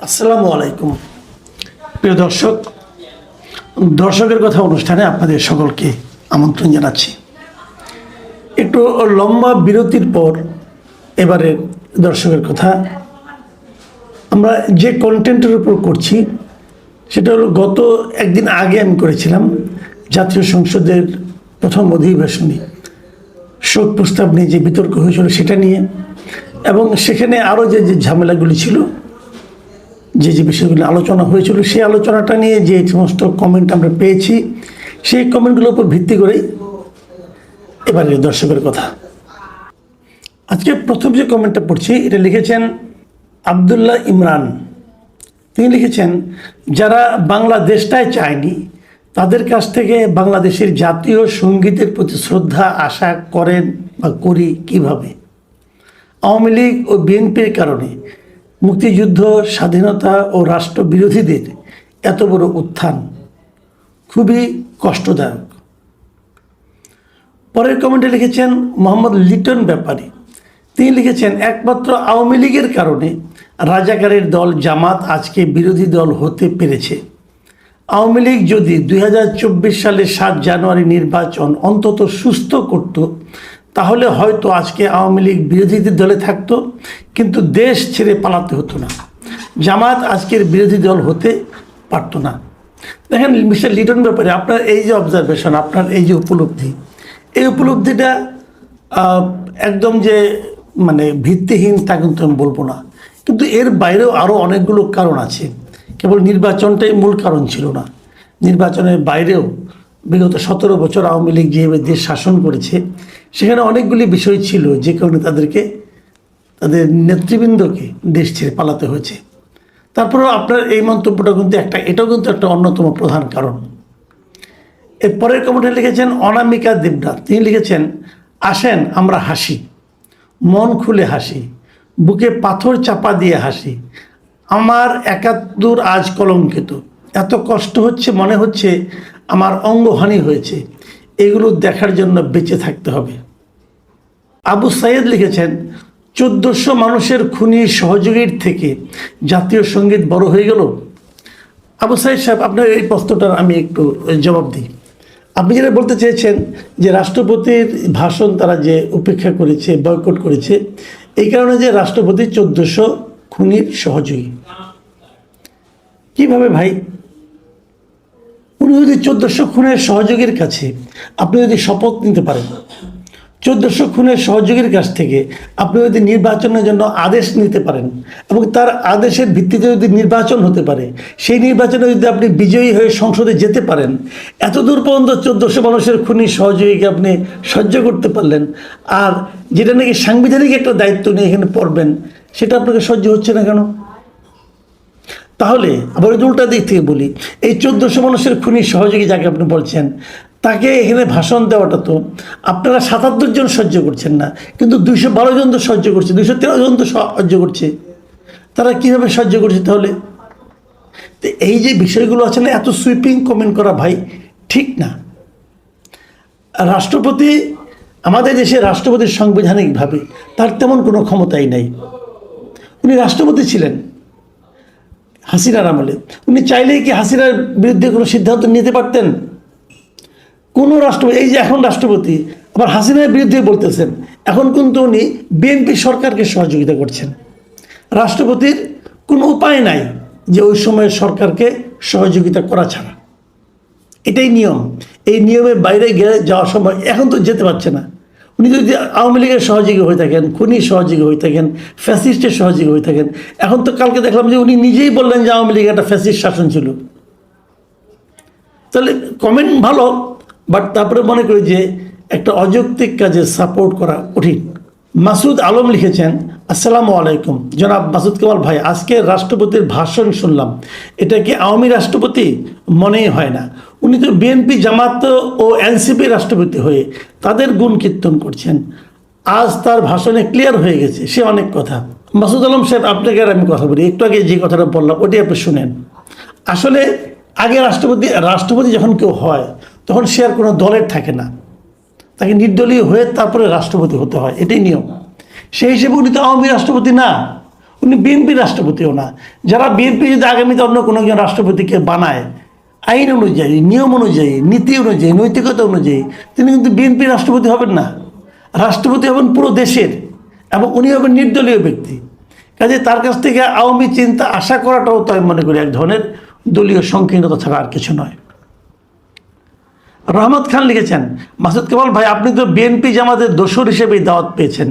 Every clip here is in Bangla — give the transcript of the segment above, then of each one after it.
আসসালামু আলাইকুম প্রিয় দর্শক, দর্শকের কথা অনুষ্ঠানে আপনাদের সকলকে আমন্ত্রণ জানাচ্ছি। একটু লম্বা বিরতির পর এবারের দর্শকের কথা আমরা যে কন্টেন্টের উপর করছি সেটা হলো গত একদিন আগে আমি করেছিলাম জাতীয় সংসদের প্রথম অধিবেশনে শোক প্রস্তাব নিয়ে যে বিতর্ক হয়েছিল সেটা নিয়ে, এবং সেখানে আরও যে যে ঝামেলাগুলি ছিল, যে যে বিষয়গুলো আলোচনা হয়েছিল সেই আলোচনাটা নিয়ে যে সমস্ত কমেন্ট আমরা পেয়েছি সেই কমেন্টগুলোর উপর ভিত্তি করেই এবারে দর্শকের কথা। আজকে প্রথম যে কমেন্টটা পড়ছি এটা লিখেছেন আবদুল্লাহ ইমরান। তিনি লিখেছেন, যারা বাংলাদেশটাই চায়নি তাদের কাছ থেকে বাংলাদেশের জাতীয় সঙ্গীতের প্রতি শ্রদ্ধা আশা করেন বা করি কিভাবে? আওয়ামী লীগ ও বিএনপির কারণে মুক্তিযুদ্ধ, স্বাধীনতা ও রাষ্ট্রবিরোধীদের এত বড় উত্থান খুবই কষ্টদায়ক। পরের কমেন্টে লিখেছেন মোহাম্মদ লিটন ব্যাপারী। তিনি লিখেছেন, একমাত্র আওয়ামী লীগের কারণে রাজাকারের দল জামাত আজকে বিরোধী দল হতে পেরেছে। আওয়ামী লীগ যদি 2024 সালের 7 জানুয়ারি নির্বাচন অন্তত সুস্থ করত তাহলে হয়তো আজকে আওয়ামী লীগ বিরোধীদের দলে থাকতো, কিন্তু দেশ ছেড়ে পালাতে হতো না। জামাত আজকের বিরোধী দল হতে পারত না। দেখেন মিস্টার লিটন ব্যাপারে আপনার এই যে অবজারভেশন, আপনার এই যে উপলব্ধি, এই উপলব্ধিটা একদম যে মানে ভিত্তিহীন তা কিন্তু আমি বলবো না, কিন্তু এর বাইরেও আরও অনেকগুলো কারণ আছে। কেবল নির্বাচনটাই মূল কারণ ছিল না, নির্বাচনের বাইরেও বিগত 17 বছর আওয়ামী লীগ যেভাবে দেশ শাসন করেছে সেখানে অনেকগুলি বিষয় ছিল যে কারণে তাদের নেতৃবৃন্দকে দেশ ছেড়ে পালাতে হয়েছে। তারপরেও আপনার এই মন্তব্যটা কিন্তু এটাও কিন্তু একটা অন্যতম প্রধান কারণ। এর পরের কমেন্টে লিখেছেন অনামিকা দেবনাথ। তিনি লিখেছেন, আসেন আমরা হাসি, মন খুলে হাসি, বুকে পাথর চাপা দিয়ে হাসি। আমার 71 আজ কলঙ্কিত, এত কষ্ট হচ্ছে, মনে হচ্ছে আমার অঙ্গহানি হয়েছে, এগুলো দেখার জন্য বেঁচে থাকতে হবে। আবু সাইদ লিখেছেন, 1400 মানুষের খুনি সহযোগীর থেকে জাতীয় সঙ্গীত বড় হয়ে গেল। আবু সাইদ সাহেব, আপনার এই প্রশ্নটার আমি একটু জবাব দিই। আপনি যেটা বলতে চেয়েছেন যে রাষ্ট্রপতির ভাষণ তারা যে উপেক্ষা করেছে, বয়কট করেছে, এই কারণে যে রাষ্ট্রপতি 1400 খুনির সহযোগী। কিভাবে ভাই? উনি যদি 1400 খুনের সহযোগীর কাছে আপনি যদি শপথ নিতে পারেন, 1400 খুনের সহযোগীর কাছ থেকে আপনি যদি নির্বাচনের জন্য আদেশ নিতে পারেন এবং তার আদেশের ভিত্তিতে যদি নির্বাচন হতে পারে, সেই নির্বাচনে যদি আপনি বিজয়ী হয়ে সংসদে যেতে পারেন, এত দূর পর্যন্ত 1400 মানুষের খুনি সহযোগীকে আপনি সহ্য করতে পারলেন, আর যেটা নাকি সাংবিধানিক একটা দায়িত্ব নিয়ে এখানে পড়বেন সেটা আপনাকে সহ্য হচ্ছে না কেন? তাহলে আবার উল্টা দিক থেকে বলি, এই 1400 মানুষের খুনি সহযোগী যাকে আপনি বলছেন তাকে এখানে ভাষণ দেওয়াটা তো আপনারা 77 জন সহ্য করছেন না, কিন্তু 212 জন তো সহ্য করছে, 213 জন তো সহ্য করছে। তারা কীভাবে সহ্য করছে তাহলে? তো এই যে বিষয়গুলো আছে না, এত সুইপিং কমেন্ট করা ভাই ঠিক না। রাষ্ট্রপতি, আমাদের দেশে রাষ্ট্রপতির সাংবিধানিকভাবে তার তেমন কোনো ক্ষমতাই নাই। উনি রাষ্ট্রপতি ছিলেন হাসিনার আমলে, উনি চাইলেই কি হাসিনার বিরুদ্ধে কোনো সিদ্ধান্ত নিতে পারতেন? কোনো রাষ্ট্রপতি, এই যে এখন রাষ্ট্রপতি আবার হাসিনার বিরুদ্ধে বলতেছেন, এখন কিন্তু উনি বিএনপি সরকারকে সহযোগিতা করছেন। রাষ্ট্রপতির কোনো উপায় নাই যে ওই সময়ের সরকারকে সহযোগিতা করা ছাড়া, এটাই নিয়ম। এই নিয়মের বাইরে গেলে যাওয়ার সময় এখন তো যেতে পারছে না। উনি যদি আওয়ামী লীগের সহযোগী হয়ে থাকেন, খুনির সহযোগী হয়ে থাকেন, ফ্যাসিস্টের সহযোগী হয়ে থাকেন, এখন তো কালকে দেখলাম যে উনি নিজেই বললেন যে আওয়ামী লীগ একটা ফ্যাসিস্ট শাসন ছিল। তাহলে কমেন্ট ভালো, বাট তারপরে মনে করি যে একটা অযৌক্তিক কাজে সাপোর্ট করা কঠিন। মাসুদ আলম লিখেছেন, আসসালামু আলাইকুম জনাব মাসুদ কামাল ভাই, আজকে রাষ্ট্রপতির ভাষণ শুনলাম, এটা কি আওয়ামী রাষ্ট্রপতি? মনেই হয় না। উনি তো বিএনপি, জামাত ও এনসিপি রাষ্ট্রপতি হয়ে তাদের গুণ কীর্তন করছেন। আজ তার ভাষণে ক্লিয়ার হয়ে গেছে সে অনেক কথা। মাসুদ আলম সাহেব, আপনাকে আর আমি কথা বলি, একটু আগে যে কথাটা বললাম ওটি আপনি শুনেন। আসলে আগে রাষ্ট্রপতি যখন কেউ হয় তখন সে আর কোনো দলের থাকে না, তাকে নির্দলীয় হয়ে তারপরে রাষ্ট্রপতি হতে হয়, এটাই নিয়ম। সেই হিসেবে উনি তো আওয়ামী রাষ্ট্রপতি না, উনি বিএনপি রাষ্ট্রপতিও না। যারা বিএনপি যদি আগামীতে অন্য কোনো একজন রাষ্ট্রপতিকে বানায় আইন অনুযায়ী, নিয়ম অনুযায়ী, নীতি অনুযায়ী, নৈতিকতা অনুযায়ী, তিনি কিন্তু বিএনপি রাষ্ট্রপতি হবেন না। রাষ্ট্রপতি হবেন পুরো দেশের, এবং উনি হবেন নির্দলীয় ব্যক্তি। কাজে তার কাছ থেকে আওয়ামী চিন্তা আশা করাটাও তো আমি মনে করি এক ধরনের দলীয় সংকীর্ণতা ছাড়া আর কিছু নয়। রহমত খান লিখেছেন, মাসুদ কামাল ভাই আপনি তো বিএনপি জামাতের দোসর হিসেবেই দাওয়াত পেয়েছেন।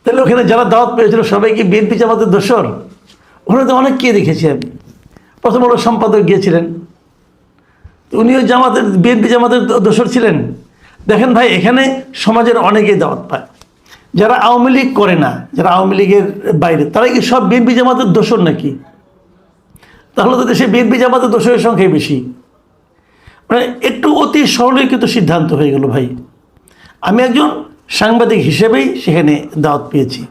তাহলে ওখানে যারা দাওয়াত পেয়েছিল সবাই কি বিএনপি জামাতের দোসর? ওখানে তো অনেককে দেখেছি আমি। প্রথম হলো সম্পাদক গিয়েছিলেন, উনিও জামাতের বিএনপি জামাতের দোসর ছিলেন। দেখেন ভাই, এখানে সমাজের অনেকেই দাওয়াত পায়। যারা আওয়ামী লীগ করে না, যারা আওয়ামী লীগের বাইরে, তারা কি সব বিএনপি জামাতের দোসর নাকি? তাহলে তো দেশে বিএনপি জামাতের দোসরের সংখ্যাই বেশি। মানে একটু অতি সরলীকৃত সিদ্ধান্ত হয়ে গেল ভাই। আমি একজন সাংবাদিক হিসেবেই সেখানে দাওয়াত পেয়েছি।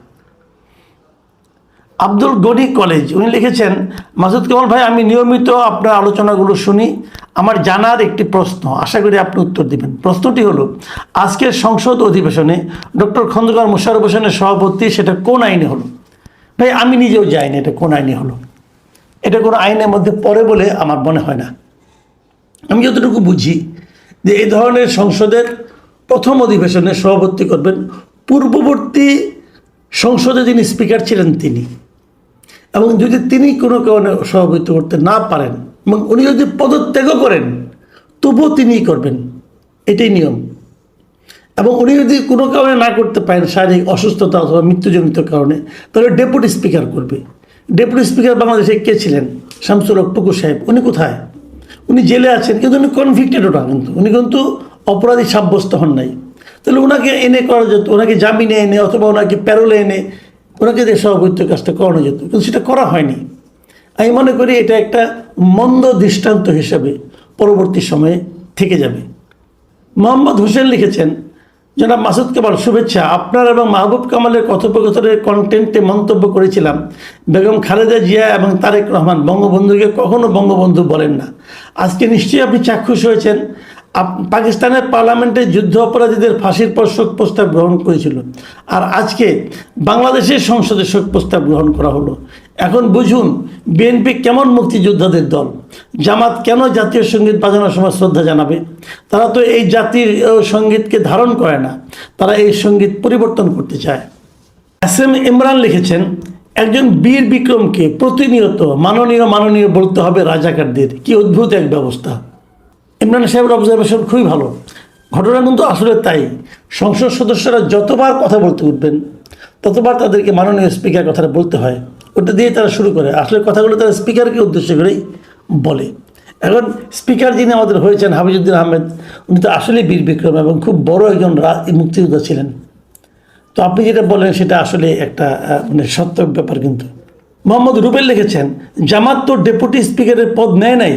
আব্দুল গনি কলেজ, উনি লিখেছেন, মাসুদ কামাল ভাই আমি নিয়মিত আপনার আলোচনাগুলো শুনি। আমার জানার একটি প্রশ্ন, আশা করি আপনি উত্তর দিবেন। প্রশ্নটি হলো, আজকের সংসদ অধিবেশনে ডক্টর খন্দকার মোশাররফ হোসেনের সভাপতি, সেটা কোন আইনে হলো? ভাই আমি নিজেও জানি এটা কোন আইনে হলো। এটা কোনো আইনের মধ্যে পড়ে বলে আমার মনে হয় না। আমি যতটুকু বুঝি যে এই ধরনের সংসদের প্রথম অধিবেশনে সভাপতি করবেন পূর্ববর্তী সংসদে যিনি স্পিকার ছিলেন তিনি, এবং যদি তিনি কোনো কারণে সভাপতি করতে না পারেন এবং উনি যদি পদত্যাগও করেন তবুও তিনিই করবেন, এটাই নিয়ম। এবং উনি যদি কোনো কারণে না করতে পারেন, শারীরিক অসুস্থতা অথবা মৃত্যুজনিত কারণে, তাহলে ডেপুটি স্পিকার করবে। ডেপুটি স্পিকার বাংলাদেশে কে ছিলেন? শামসুল হক টুকু সাহেব। উনি কোথায়? উনি জেলে আছেন, কিন্তু উনি কনভিক্টেডও না, উনি কিন্তু অপরাধী সাব্যস্ত হন নাই। তাহলে ওনাকে এনে করা যেত, ওনাকে জামিনে এনে অথবা ওনাকে প্যারোলে এনে ওনাকে দিয়ে সভাপতিত্বের কাজটা করানো যেত, কিন্তু সেটা করা হয়নি। আমি মনে করি এটা একটা মন্দ দৃষ্টান্ত হিসাবে পরবর্তী সময়ে থেকে যাবে। মোহাম্মদ হোসেন লিখেছেন, জনাব মাসুদ কামাল শুভেচ্ছা। আপনার এবং মাহবুব কামালের কথোপকথনের কন্টেন্টে মন্তব্য করেছিলাম, বেগম খালেদা জিয়া এবং তারেক রহমান বঙ্গবন্ধুকে কখনো বঙ্গবন্ধু বলেন না। আজকে নিশ্চয়ই আপনি চাক্ষুষ হয়েছেন, পাকিস্তানের পার্লামেন্টে যুদ্ধ অপরাধীদের ফাঁসির পর শোক প্রস্তাব গ্রহণ করেছিল, আর আজকে বাংলাদেশের সংসদে শোক প্রস্তাব গ্রহণ করা হলো। এখন বুঝুন বিএনপি কেমন মুক্তিযোদ্ধাদের দল, জামাত কেন জাতীয় সঙ্গীত বাজানোর সময় শ্রদ্ধা জানাবে? তারা তো এই জাতির সঙ্গীতকে ধারণ করে না, তারা এই সঙ্গীত পরিবর্তন করতে চায়। এস.এম. ইমরান লিখেছেন, একজন বীর বিক্রমকে প্রতিনিয়ত মাননীয় মাননীয় বলতে হবে রাজাকারদের, কি অদ্ভুত এক ব্যবস্থা। ইমরান সাহেবের অবজারভেশন খুবই ভালো। ঘটনা কিন্তু আসলে তাই। সংসদ সদস্যরা যতবার কথা বলতে উঠবেন ততবার তাদেরকে মাননীয় স্পিকার কথাটা বলতে হয়, ওটা দিয়ে তারা শুরু করে। আসলে কথাগুলো তারা স্পিকারকে উদ্দেশ্য করেই বলে। এখন স্পিকার যিনি আমাদের হয়েছেন হাফিজউদ্দিন আহমেদ, উনি তো আসলেই বীর বিক্রম এবং খুব বড় একজন মুক্তিযোদ্ধা ছিলেন। তো আপনি যেটা বলেন সেটা আসলে একটা মানে সত্য ব্যাপার। কিন্তু মোহাম্মদ রুবেল লিখেছেন, জামাত তো ডেপুটি স্পিকারের পদ নেয় নাই।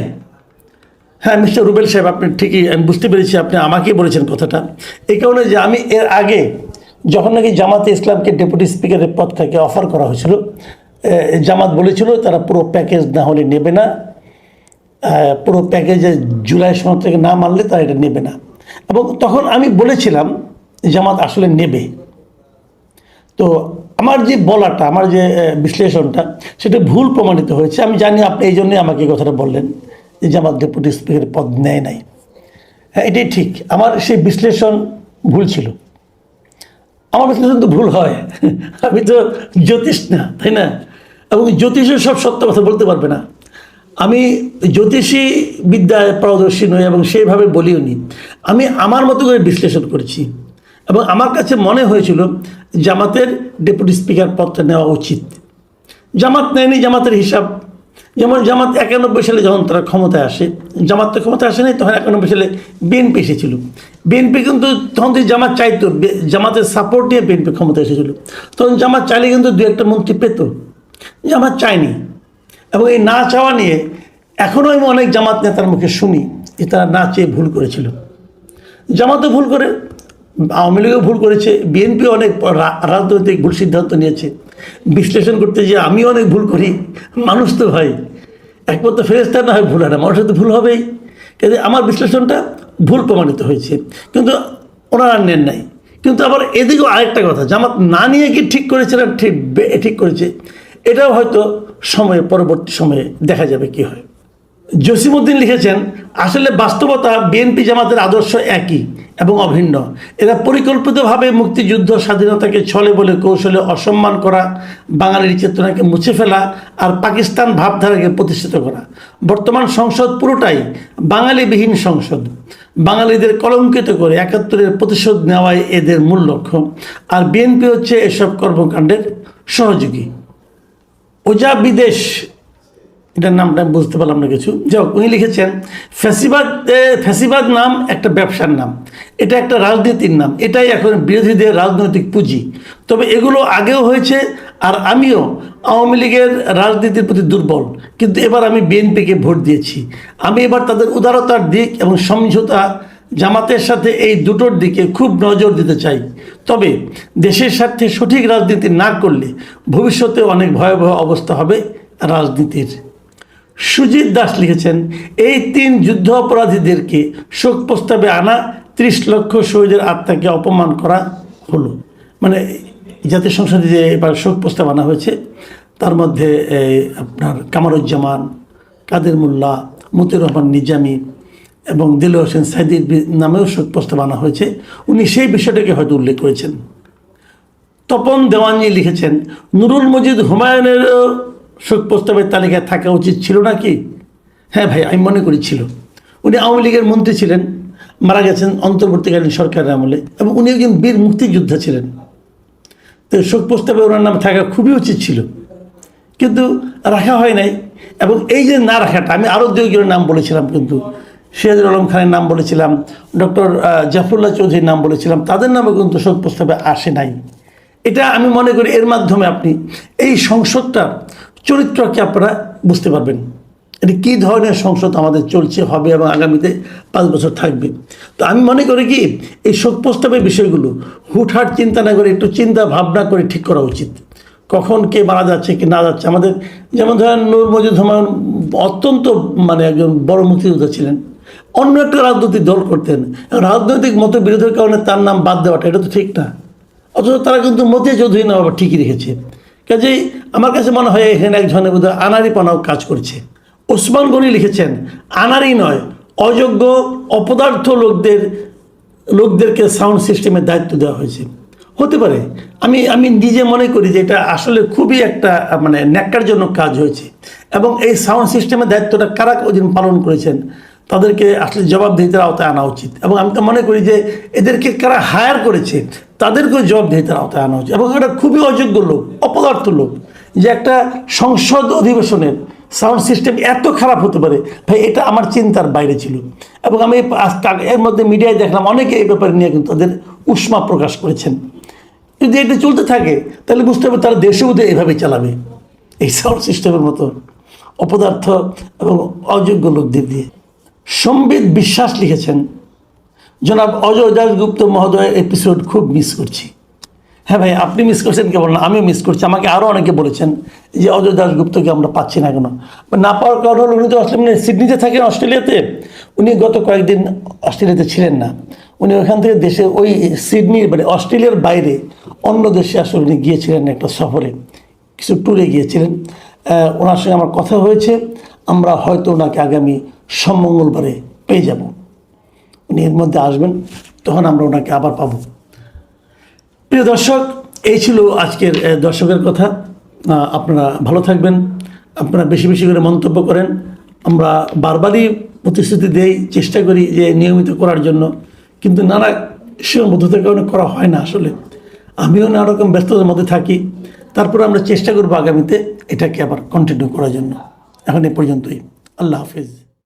হ্যাঁ মিস্টার রুবেল সাহেব, আপনি ঠিকই, আমি বুঝতে পেরেছি আপনি আমাকেই বলেছেন কথাটা। এই কারণে যে আমি এর আগে যখন নাকি জামাতে ইসলামকে ডেপুটি স্পিকারের পদটাকে অফার করা হয়েছিল, জামাত বলেছিল তারা পুরো প্যাকেজ না হলে নেবে না, পুরো প্যাকেজে জুলাই সনদ থেকে না মানলে তারা এটা নেবে না। এবং তখন আমি বলেছিলাম জামাত আসলে নেবে। তো আমার যে বলাটা, আমার যে বিশ্লেষণটা, সেটা ভুল প্রমাণিত হয়েছে। আমি জানি আপনি এই জন্যই আমাকে এই কথাটা বললেন যে জামাত ডেপুটি স্পিকারের পদ নেয় নাই। হ্যাঁ এটাই ঠিক, আমার সেই বিশ্লেষণ ভুল ছিল। আমার বিশ্লেষণ তো ভুল হয়, আমি তো জ্যোতিষ না, তাই না? এবং জ্যোতিষও সব সত্য কথা বলতে পারবে না। আমি জ্যোতিষী বিদ্যায় পারদর্শী নই এবং সেইভাবে বলিও নি। আমি আমার মতো করে বিশ্লেষণ করেছি এবং আমার কাছে মনে হয়েছিল জামাতের ডেপুটি স্পিকার পদটা নেওয়া উচিত। জামাত নেয়নি, জামাতের হিসাব, যেমন জামাত 91 সালে যখন তারা ক্ষমতায় আসে, জামাত তো ক্ষমতায় আসেনি, তখন 91 সালে বিএনপি এসেছিল। বিএনপি কিন্তু তখন যদি জামাত চাইতো, জামাতের সাপোর্ট নিয়ে বিএনপি ক্ষমতায় এসেছিল, তখন জামাত চাইলে কিন্তু দু একটা মন্ত্রী পেত। জামাত চায়নি, এবং এই না চাওয়া নিয়ে এখনও আমি অনেক জামাত নেতার মুখে শুনি যে তারা না চেয়ে ভুল করেছিল। জামাতও ভুল করে, আওয়ামী লীগও ভুল করেছে, বিএনপি অনেক রাজনৈতিক ভুল সিদ্ধান্ত নিয়েছে। বিশ্লেষণ করতে যে আমি অনেক ভুল করি, মানুষ তো ভাই একমাত্র ফেরেশতা না হয় ভুল হয় না, মানুষের তো ভুল হবেই। কিন্তু আমার বিশ্লেষণটা ভুল প্রমাণিত হয়েছে, কিন্তু ওনারা নেন নাই। কিন্তু আবার এদিকেও আরেকটা কথা, জামাত না নিয়ে কি ঠিক করেছে না ঠিক করেছে, এটাও হয়তো পরবর্তী সময়ে দেখা যাবে কি হয়। জসিমউদ্দিন লিখেছেন, আসলে বাস্তবতা বিএনপি জামাতের আদর্শ একই এবং অভিন্ন। এরা পরিকল্পিতভাবে মুক্তিযুদ্ধ স্বাধীনতাকে ছলে বলে কৌশলে অসম্মান করা, বাঙালির চেতনাকে মুছে ফেলা আর পাকিস্তান ভাবধারাকে প্রতিষ্ঠিত করা। বর্তমান সংসদ পুরোটাই বাঙালিবিহীন সংসদ। বাঙালিদের কলঙ্কিত করে ৭১-এর প্রতিশোধ নেওয়াই এদের মূল লক্ষ্য। আর বিএনপি হচ্ছে এসব কর্মকাণ্ডের সহযোগী। ওজা বিদেশ, এটার নামটা বুঝতে পারলাম না কিছু, যাই হোক, উনি লিখেছেন, ফ্যাসিবাদ নাম একটা ব্যবসার নাম, এটা একটা রাজনীতির নাম, এটাই এখন বিরোধীদের রাজনৈতিক পুঁজি। তবে এগুলো আগেও হয়েছে, আর আমিও আওয়ামী লীগের রাজনীতির প্রতি দুর্বল, কিন্তু এবার আমি বিএনপিকে ভোট দিয়েছি। আমি এবার তাদের উদারতার দিক এবং সমঝোতা জামাতের সাথে এই দুটোর দিকে খুব নজর দিতে চাই। তবে দেশের স্বার্থে সঠিক রাজনীতি না করলে ভবিষ্যতে অনেক ভয়াবহ অবস্থা হবে রাজনীতির। সুজিত দাস লিখেছেন, এই 3 যুদ্ধ অপরাধীদেরকে শোক প্রস্তাবে আনা 30 লক্ষ শহীদের আত্মাকে অপমান করা হলো। মানে জাতীয় সংসদে যে এবার শোক প্রস্তাব আনা হয়েছে, তার মধ্যে আপনার কামারুজ্জামান, কাদের মোল্লা, মতিউর রহমান নিজামী এবং দিলওয়ার হোসেন সাইদির নামেও শোক প্রস্তাব আনা হয়েছে। উনি সেই বিষয়টাকে হয়তো উল্লেখ করেছেন। তপন দেওয়ানি লিখেছেন, নুরুল মজিদ হুমায়ুনেরও শোক প্রস্তাবের তালিকায় থাকা উচিত ছিল নাকি? হ্যাঁ ভাই, আমি মনে করি ছিল। উনি আওয়ামী লীগের মন্ত্রী ছিলেন, মারা গেছেন অন্তর্বর্তীকালীন সরকারের আমলে, এবং উনি একজন বীর মুক্তিযোদ্ধা ছিলেন। তো শোক প্রস্তাবে ওনার নাম থাকা খুবই উচিত ছিল, কিন্তু রাখা হয় নাই। এবং এই যে না রাখাটা, আমি আরও 2 জনের নাম বলেছিলাম, কিন্তু সিরাজুল আলম খানের নাম বলেছিলাম, ডক্টর জাফরুল্লাহ চৌধুরীর নাম বলেছিলাম, তাদের নামে কিন্তু শোক প্রস্তাবে আসে নাই। এটা আমি মনে করি এর মাধ্যমে আপনি এই সংসদটার চরিত্রকে আপনারা বুঝতে পারবেন, এটি কী ধরনের সংসদ আমাদের চলছে, হবে এবং আগামীতে 5 বছর থাকবে। তো আমি মনে করি কি, এই শোক প্রস্তাবের বিষয়গুলো হুটহাট চিন্তা না করে একটু চিন্তা ভাবনা করে ঠিক করা উচিত। কখন কে মারা যাচ্ছে কি না যাচ্ছে, আমাদের যেমন ধরেন নূর মজিদ হুমায়ুন অত্যন্ত একজন বড় মুক্তিযোদ্ধা ছিলেন, অন্য একটা রাজনৈতিক দল করতেন, রাজনৈতিক মতবিরোধের কারণে তার নাম বাদ দেওয়াটা এটা তো ঠিক না। অথচ তারা কিন্তু মতিয়া চৌধুরী নাম আবার ঠিকই রেখেছে। কাজেই আমার কাছে মনে হয় এখানে এক ধরনের বোধহয় আনাড়িপনাও কাজ করছে। ওসমান গনি লিখেছেন, আনাড়ি নয়, অযোগ্য অপদার্থ লোকদেরকে সাউন্ড সিস্টেমের দায়িত্ব দেওয়া হয়েছে। হতে পারে, আমি নিজে মনে করি যে এটা আসলে খুবই একটা ন্যাক্কারজনক কাজ হয়েছে, এবং এই সাউন্ড সিস্টেমের দায়িত্বটা কারা ওদিন পালন করেছেন তাদেরকে আসলে জবাবদিহিতার আওতায় আনা উচিত। এবং আমি তো মনে করি যে এদেরকে কারা হায়ার করেছে তাদেরকেও জবাবদিহিতার আওতায় আনা উচিত। এবং এটা খুবই অযোগ্য লোক, অপদার্থ লোক, যে একটা সংসদ অধিবেশনের সাউন্ড সিস্টেম এত খারাপ হতে পারে, ভাই এটা আমার চিন্তার বাইরে ছিল। এবং আমি এর মধ্যে মিডিয়ায় দেখলাম অনেকে এই ব্যাপারে নিয়ে কিন্তু তাদের উষ্মা প্রকাশ করেছেন। যদি এটা চলতে থাকে তাহলে বুঝতে হবে তারা দেশে বোধহয় এভাবে চালাবে, এই সাউন্ড সিস্টেমের মতো অপদার্থ এবং অযোগ্য লোকদের দিয়ে। সম্বিত বিশ্বাস লিখেছেন, জনাব অজয় দাশগুপ্ত মহোদয়ের এপিসোড খুব মিস করছি। হ্যাঁ ভাই, আপনি মিস করছেন কেবল না, আমিও মিস করছি। আমাকে আরও অনেকে বলেছেন যে অজয় দাশগুপ্তকে আমরা পাচ্ছি না কেন। না পাওয়ার কারণ হল উনি তো সিডনিতে থাকেন, অস্ট্রেলিয়াতে। উনি গত কয়েকদিন অস্ট্রেলিয়াতে ছিলেন না। উনি ওইখান থেকে দেশে ওই সিডনির অস্ট্রেলিয়ার বাইরে অন্য দেশে আসলে উনি গিয়েছিলেন একটা সফরে, কিছু ট্যুরে গিয়েছিলেন। ওনার সঙ্গে আমার কথা হয়েছে, আমরা হয়তো ওনাকে আগামী মঙ্গলবারে পেয়ে যাব। উনি এর মধ্যে আসবেন, তখন আমরা ওনাকে আবার পাবো। প্রিয় দর্শক, এই ছিল আজকের দর্শকের কথা। আপনারা ভালো থাকবেন, আপনারা বেশি বেশি করে মন্তব্য করেন। আমরা বারবারই প্রতিশ্রুতি দেই, চেষ্টা করি যে নিয়মিত করার জন্য, কিন্তু নানা সীমাবদ্ধতার কারণে করা হয় না। আসলে আমিও নানা রকম ব্যস্ততার মধ্যে থাকি, তারপরে আমরা চেষ্টা করবো আগামীতে এটাকে আবার কন্টিনিউ করার জন্য। এখন এ পর্যন্তই, আল্লাহ হাফেজ।